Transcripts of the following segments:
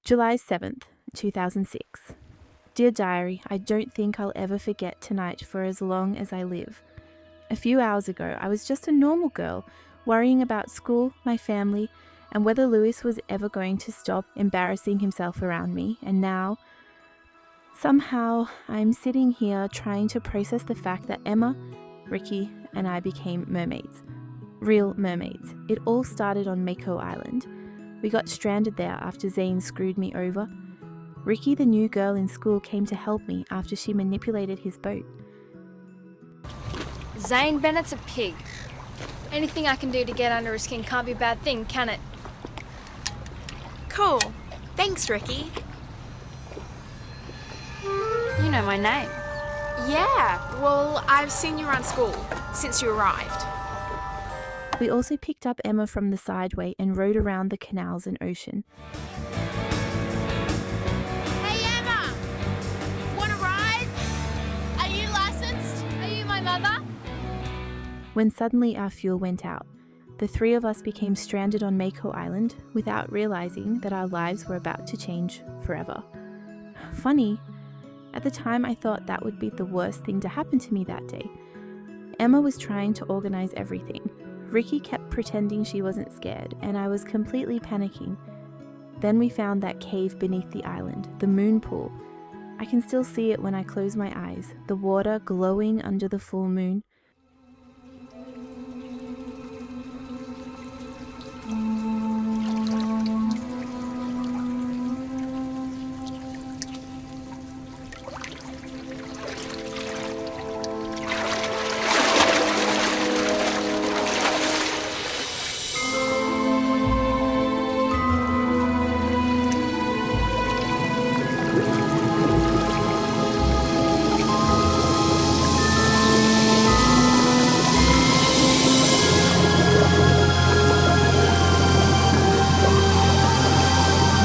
July 7th, 2006. Dear Diary, I don't think I'll ever forget tonight for as long as I live. A few hours ago, I was just a normal girl, worrying about school, my family, and whether Lewis was ever going to stop embarrassing himself around me, and now, somehow, I'm sitting here trying to process the fact that Emma, Rikki, and I became mermaids. Real mermaids. It all started on Mako Island. We got stranded there after Zane screwed me over. Rikki, the new girl in school, came to help me after she manipulated his boat. Zane Bennett's a pig. Anything I can do to get under his skin can't be a bad thing, can it? Cool. Thanks, Rikki. You know my name. Yeah, well, I've seen you around school since you arrived. We also picked up Emma from the sideway and rode around the canals and ocean. Hey Emma! Wanna ride? Are you licensed? Are you my mother? When suddenly our fuel went out, the three of us became stranded on Mako Island without realizing that our lives were about to change forever. Funny, at the time I thought that would be the worst thing to happen to me that day. Emma was trying to organize everything. Rikki kept pretending she wasn't scared, and I was completely panicking. Then we found that cave beneath the island, the moon pool. I can still see it when I close my eyes, the water glowing under the full moon.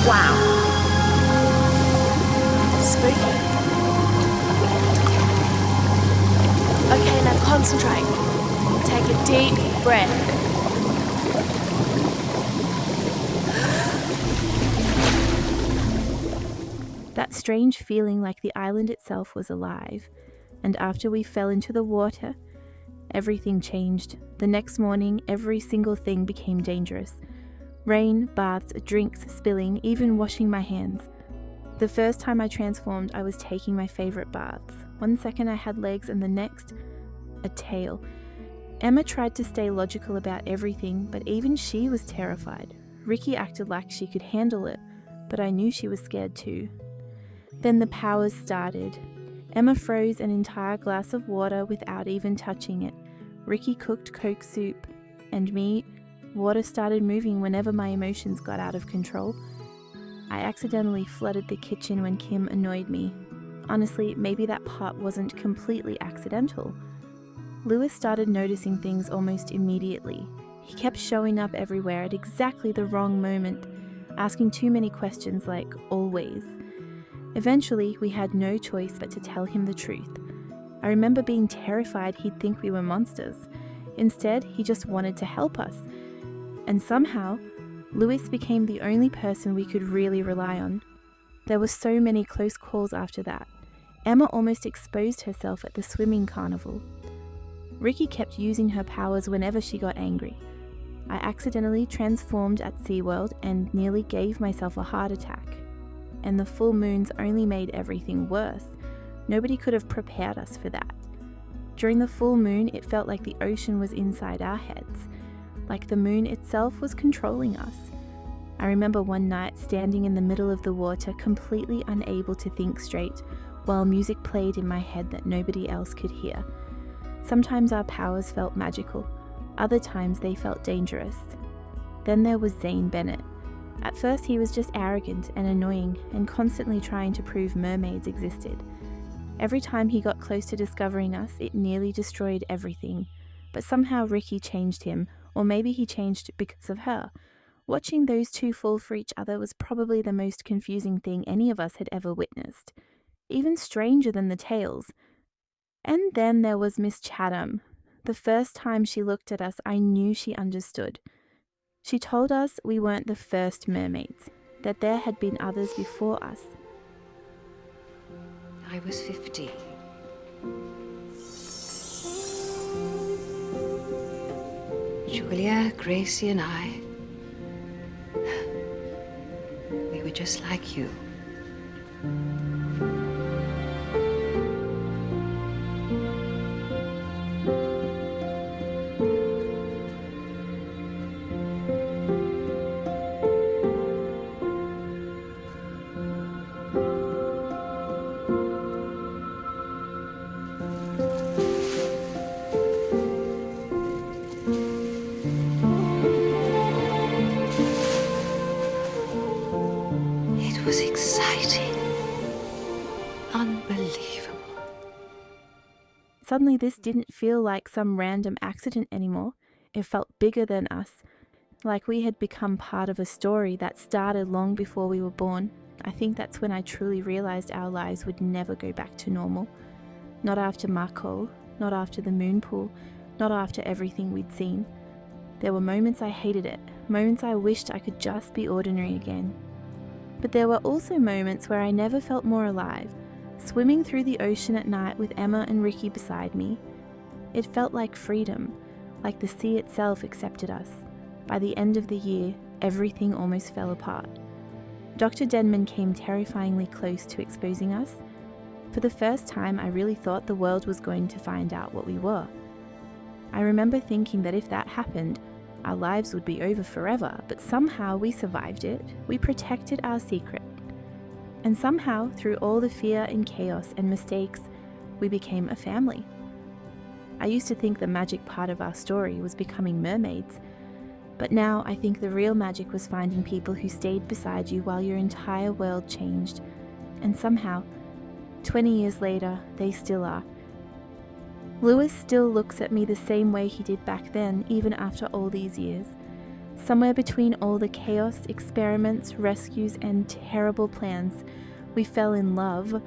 Wow. Spooky. Okay, now concentrate. Take a deep breath. That strange feeling like the island itself was alive. And after we fell into the water, everything changed. The next morning, every single thing became dangerous. Rain, baths, drinks, spilling, even washing my hands. The first time I transformed, I was taking my favorite baths. One second I had legs and the next, a tail. Emma tried to stay logical about everything, but even she was terrified. Rikki acted like she could handle it, but I knew she was scared too. Then the powers started. Emma froze an entire glass of water without even touching it. Rikki cooked Coke soup, and me, water started moving whenever my emotions got out of control. I accidentally flooded the kitchen when Kim annoyed me. Honestly, maybe that part wasn't completely accidental. Lewis started noticing things almost immediately. He kept showing up everywhere at exactly the wrong moment, asking too many questions like, always. Eventually, we had no choice but to tell him the truth. I remember being terrified he'd think we were monsters. Instead, he just wanted to help us. And somehow, Lewis became the only person we could really rely on. There were so many close calls after that. Emma almost exposed herself at the swimming carnival. Rikki kept using her powers whenever she got angry. I accidentally transformed at SeaWorld and nearly gave myself a heart attack. And the full moons only made everything worse. Nobody could have prepared us for that. During the full moon, it felt like the ocean was inside our heads, like the moon itself was controlling us. I remember one night standing in the middle of the water, completely unable to think straight, while music played in my head that nobody else could hear. Sometimes our powers felt magical, other times they felt dangerous. Then there was Zane Bennett. At first he was just arrogant and annoying and constantly trying to prove mermaids existed. Every time he got close to discovering us, it nearly destroyed everything. But somehow Rikki changed him, or maybe he changed because of her. Watching those two fall for each other was probably the most confusing thing any of us had ever witnessed. Even stranger than the tales. And then there was Miss Chatham. The first time she looked at us, I knew she understood. She told us we weren't the first mermaids. that there had been others before us. I was 15. Julia, Gracie, and I, we were just like you. It was exciting. Unbelievable. Suddenly, this didn't feel like some random accident anymore. It felt bigger than us, like we had become part of a story that started long before we were born. I think that's when I truly realized our lives would never go back to normal. Not after Mako, not after the moon pool, not after everything we'd seen. There were moments I hated it, moments I wished I could just be ordinary again. But there were also moments where I never felt more alive, swimming through the ocean at night with Emma and Rikki beside me. It felt like freedom, like the sea itself accepted us. By the end of the year, everything almost fell apart. Dr. Denman came terrifyingly close to exposing us. For the first time, I really thought the world was going to find out what we were. I remember thinking that if that happened, our lives would be over forever, but somehow we survived it. We protected our secret. And somehow, through all the fear and chaos and mistakes, we became a family. I used to think the magic part of our story was becoming mermaids, but now I think the real magic was finding people who stayed beside you while your entire world changed. And somehow, 20 years later, they still are. Lewis still looks at me the same way he did back then, even after all these years. Somewhere between all the chaos, experiments, rescues, and terrible plans, we fell in love.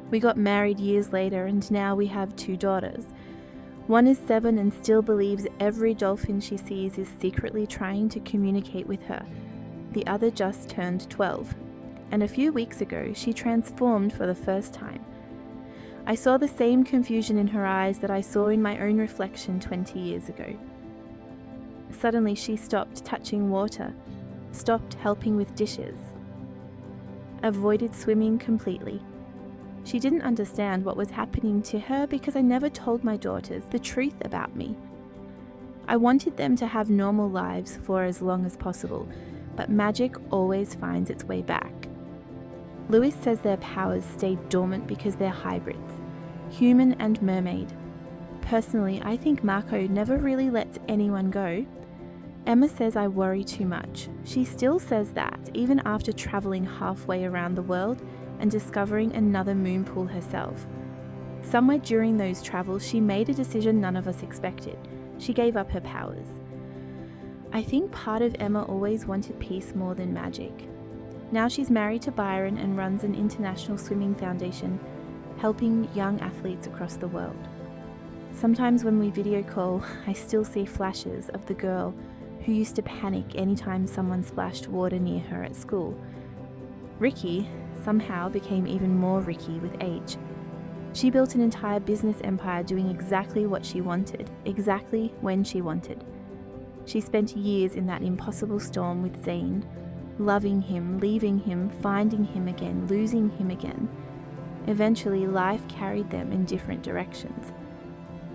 We got married years later, and now we have 2 daughters. One is 7 and still believes every dolphin she sees is secretly trying to communicate with her. The other just turned 12. And a few weeks ago, she transformed for the first time. I saw the same confusion in her eyes that I saw in my own reflection 20 years ago. Suddenly she stopped touching water, stopped helping with dishes, avoided swimming completely. She didn't understand what was happening to her because I never told my daughters the truth about me. I wanted them to have normal lives for as long as possible, but magic always finds its way back. Lewis says their powers stay dormant because they're hybrids, human and mermaid. Personally, I think Mako never really lets anyone go. Emma says I worry too much. She still says that, even after travelling halfway around the world and discovering another moon pool herself. Somewhere during those travels, she made a decision none of us expected. She gave up her powers. I think part of Emma always wanted peace more than magic. Now she's married to Byron and runs an international swimming foundation, helping young athletes across the world. Sometimes when we video call, I still see flashes of the girl who used to panic anytime someone splashed water near her at school. Rikki somehow became even more Rikki with age. She built an entire business empire doing exactly what she wanted, exactly when she wanted. She spent years in that impossible storm with Zane, loving him, leaving him, finding him again, losing him again. Eventually, life carried them in different directions.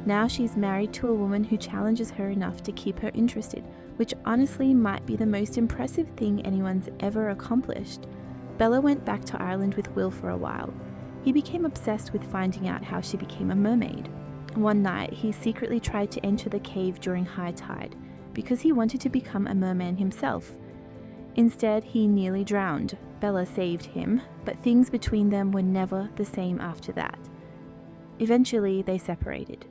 Now she's married to a woman who challenges her enough to keep her interested, which honestly might be the most impressive thing anyone's ever accomplished. Bella went back to Ireland with Will for a while. He became obsessed with finding out how she became a mermaid. One night, he secretly tried to enter the cave during high tide because he wanted to become a merman himself. Instead, he nearly drowned. Bella saved him, but things between them were never the same after that. Eventually, they separated.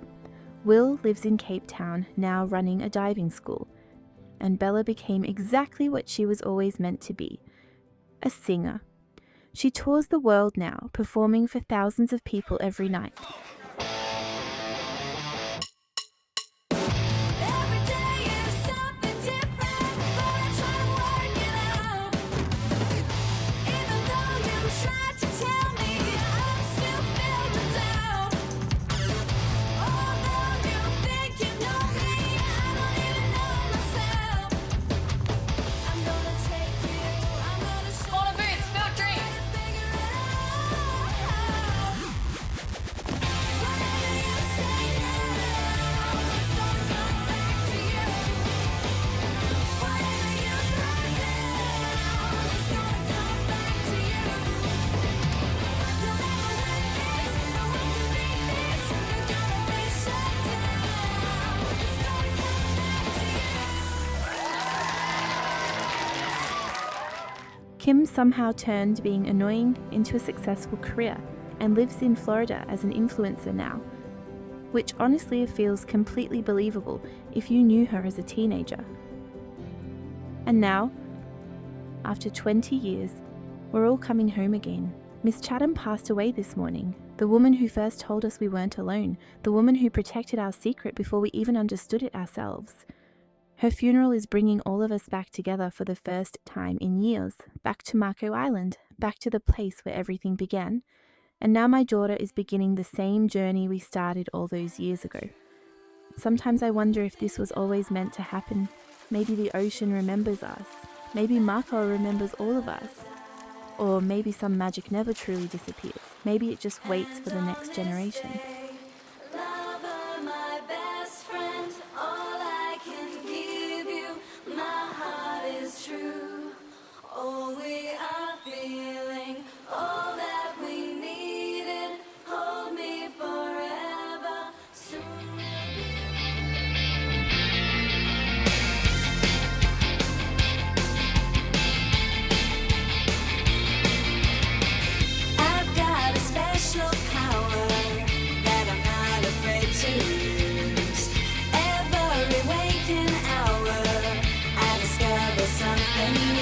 Will lives in Cape Town, now running a diving school, and Bella became exactly what she was always meant to be, a singer. She tours the world now, performing for thousands of people every night. Every day is something different, but I try to work it out. Kim somehow turned being annoying into a successful career and lives in Florida as an influencer now, which honestly feels completely believable if you knew her as a teenager. And now, after 20 years, we're all coming home again. Miss Chatham passed away this morning, the woman who first told us we weren't alone, the woman who protected our secret before we even understood it ourselves. Her funeral is bringing all of us back together for the first time in years, back to Marco Island, back to the place where everything began. And now my daughter is beginning the same journey we started all those years ago. Sometimes I wonder if this was always meant to happen. Maybe the ocean remembers us. Maybe Marco remembers all of us. Or maybe some magic never truly disappears. Maybe it just waits for the next generation. Lover, my best friend, all I can give you, my heart is true. All we are feeling, all that we needed, hold me forever, soon we'll be. I've got a special power that I'm not afraid to use. Every waking hour, I discover something new.